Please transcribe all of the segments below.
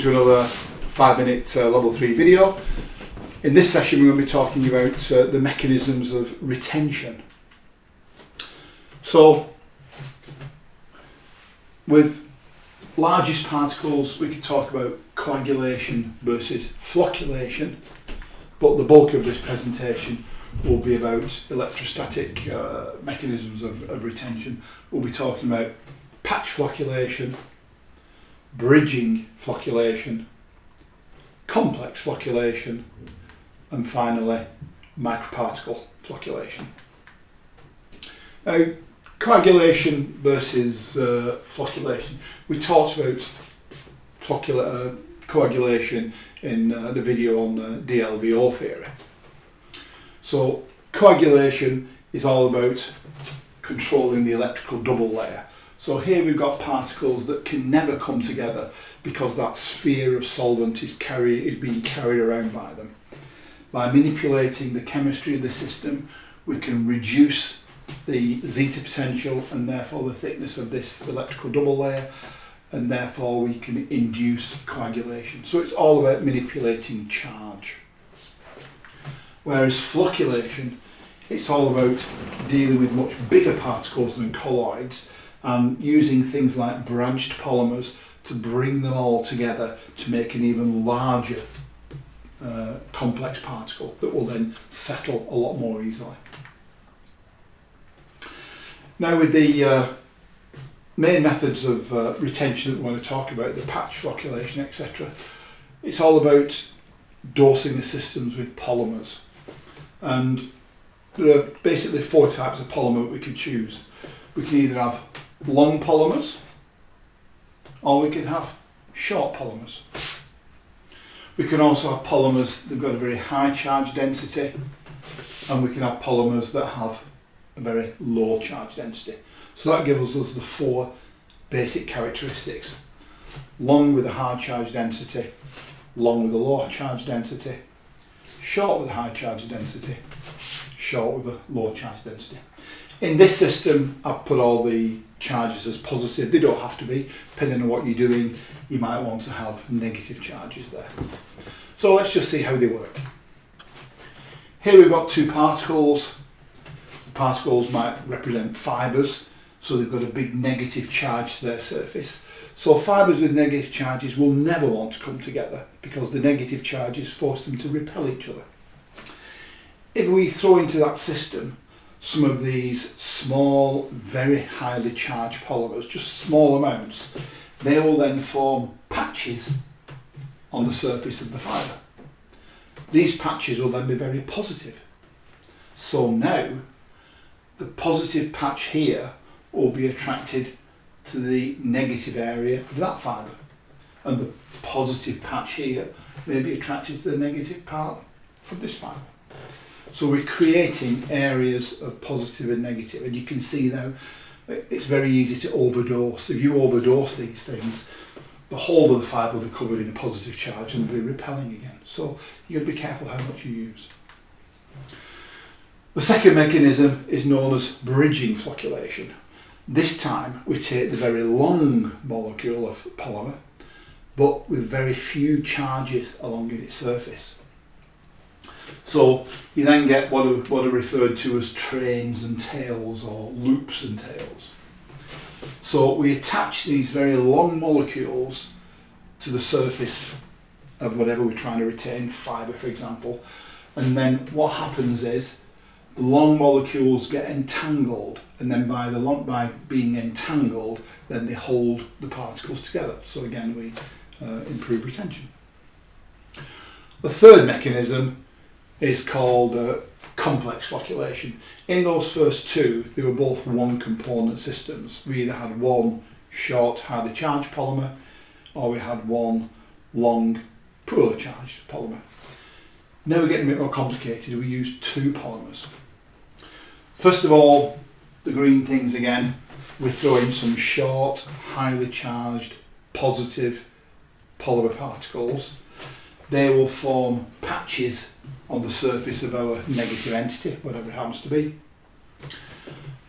To another 5-minute level 3 video. In this session we're going to be talking about the mechanisms of retention. So with largest particles we could talk about coagulation versus flocculation, but the bulk of this presentation will be about electrostatic mechanisms of retention. We'll be talking about patch flocculation, bridging flocculation, complex flocculation, and finally microparticle flocculation. Now, coagulation versus flocculation. We talked about coagulation in the video on the DLVO theory. So coagulation is all about controlling the electrical double layer. So here we've got particles that can never come together because that sphere of solvent is being carried around by them. By manipulating the chemistry of the system, we can reduce the zeta potential and therefore the thickness of this electrical double layer, and therefore we can induce coagulation. So it's all about manipulating charge. Whereas flocculation, it's all about dealing with much bigger particles than colloids, and using things like branched polymers to bring them all together to make an even larger complex particle that will then settle a lot more easily. Now, with the main methods of retention that we want to talk about, the patch flocculation, etc., it's all about dosing the systems with polymers. And there are basically 4 types of polymer that we can choose. We can either have long polymers, or we can have short polymers. We can also have polymers that have got a very high charge density, and we can have polymers that have a very low charge density. So that gives us the 4 basic characteristics: long with a high charge density, long with a low charge density, short with a high charge density, short with a low charge density. In this system, I've put all the charges as positive. They don't have to be. Depending on what you're doing, you might want to have negative charges there. So let's just see how they work. Here we've got 2 particles. The particles might represent fibres, so they've got a big negative charge to their surface. So fibres with negative charges will never want to come together because the negative charges force them to repel each other. If we throw into that system some of these small, very highly charged polymers, just small amounts, they will then form patches on the surface of the fibre. These patches will then be very positive. So now the positive patch here will be attracted to the negative area of that fibre, and the positive patch here may be attracted to the negative part of this fibre. So we're creating areas of positive and negative, and you can see now it's very easy to overdose. If you overdose these things, the whole of the fibre will be covered in a positive charge and will be repelling again. So you've got to be careful how much you use. The second mechanism is known as bridging flocculation. This time we take the very long molecule of polymer, but with very few charges along its surface. So you then get what are referred to as trains and tails, or loops and tails. So we attach these very long molecules to the surface of whatever we're trying to retain, fibre for example, and then what happens is the long molecules get entangled, and then by being entangled, then they hold the particles together. So again, we improve retention. The third mechanism is called complex flocculation. In those first 2, they were both one component systems. We either had one short, highly charged polymer, or we had one long, poorly charged polymer. Now we're getting a bit more complicated. We use 2 polymers. First of all, the green things again, we throw in some short, highly charged, positive polymer particles. They will form patches on the surface of our negative entity, whatever it happens to be.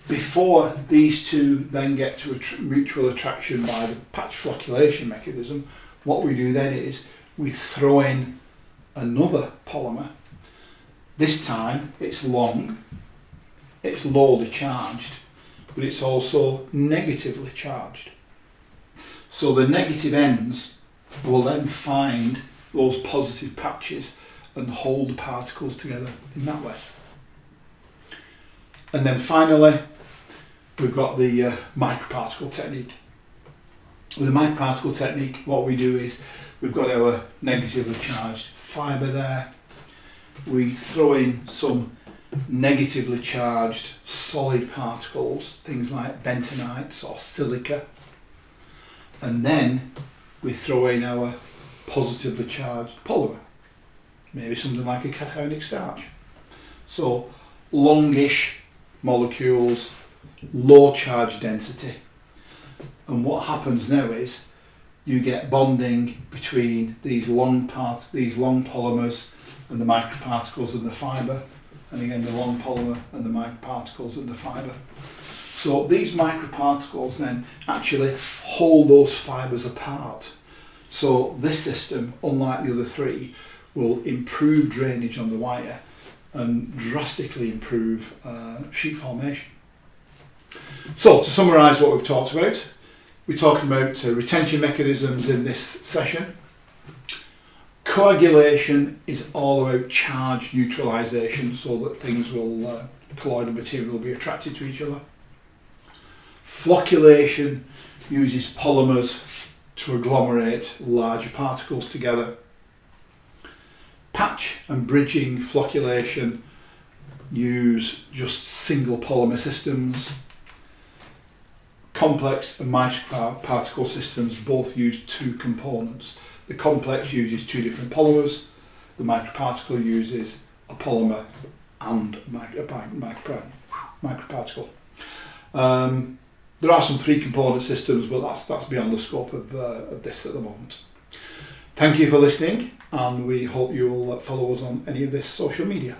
Before these two then get to a mutual attraction by the patch flocculation mechanism, what we do then is we throw in another polymer. This time it's long, it's lowly charged, but it's also negatively charged. So the negative ends will then find those positive patches and hold the particles together in that way. And then finally, we've got the microparticle technique. With the microparticle technique, what we do is we've got our negatively charged fibre there. We throw in some negatively charged solid particles, things like bentonites or silica. And then we throw in our positively charged polymer, maybe something like a cationic starch. So longish molecules, low charge density. And what happens now is you get bonding between these long polymers and the microparticles and the fibre, and again the long polymer and the microparticles and the fibre. So these microparticles then actually hold those fibres apart. So this system, unlike the other three, will improve drainage on the wire and drastically improve sheet formation. So to summarise what we've talked about, we're talking about retention mechanisms in this session. Coagulation is all about charge neutralisation, so that things will, colloidal material will be attracted to each other. Flocculation uses polymers to agglomerate larger particles together. Patch and bridging flocculation use just single polymer systems. Complex and microparticle systems both use two components. The complex uses two different polymers. The microparticle uses a polymer and microparticle. There are some three component systems, but that's beyond the scope of this at the moment. Thank you for listening, and we hope you will follow us on any of this social media.